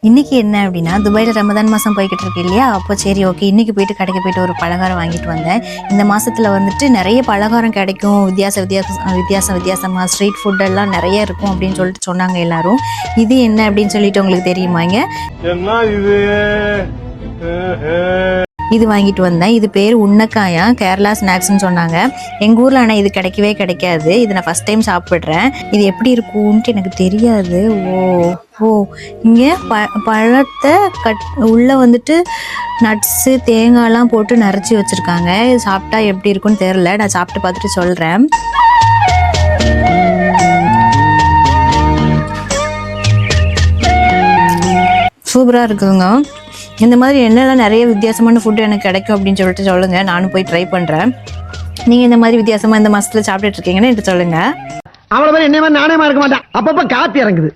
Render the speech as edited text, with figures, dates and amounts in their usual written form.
இன்றைக்கி என்ன அப்படின்னா, துபாயில் ரமதான் மாதம் போய்கிட்டு இருக்கு இல்லையா? அப்போ சரி ஓகே, இன்றைக்கி போயிட்டு கடைக்கு போய்ட்டு ஒரு பலகாரம் வாங்கிட்டு வந்தேன். இந்த மாதத்தில் வந்துட்டு நிறைய பலகாரம் கிடைக்கும், வித்தியாசமாக ஸ்ட்ரீட் ஃபுட்டெல்லாம் நிறைய இருக்கும் அப்படின்னு சொல்லிட்டு சொன்னாங்க எல்லோரும். இது என்ன அப்படின்னு சொல்லிட்டு உங்களுக்கு தெரியுமாங்க? இது வாங்கிட்டு வந்தேன். இது பேர் உன்னக்காயா, கேரளா ஸ்நாக்ஸ்ன்னு சொன்னாங்க. எங்கள் ஊரில் ஆனால் இது கிடைக்கவே கிடைக்காது. இது நான் ஃபஸ்ட் டைம் சாப்பிட்றேன். இது எப்படி இருக்கும்ன்ட்டு எனக்கு தெரியாது. ஓ இங்கே பழத்தை உள்ளே வந்துட்டு நட்ஸு தேங்காய்லாம் போட்டு நரைச்சி வச்சுருக்காங்க. இது சாப்பிட்டா எப்படி இருக்குன்னு தெரில. நான் சாப்பிட்டு பார்த்துட்டு சொல்கிறேன். சூப்பராக இருக்குதுங்க. இந்த மாதிரி என்னெல்லாம் நிறைய வித்தியாசமான ஃபுட்டு எனக்கு கிடைக்கும் அப்படின்னு சொல்லிட்டு சொல்லுங்கள். நானும் போய் ட்ரை பண்ணுறேன். நீங்கள் இந்த மாதிரி வித்தியாசமாக இந்த மாதத்தில் சாப்பிட்டுட்டு இருக்கீங்கன்னு எனக்கு சொல்லுங்கள். அவ்வளோ பேர் என்ன மாதிரி நாணயமாக இருக்க மாட்டேன். அப்பப்போ காப்பி இறங்குது.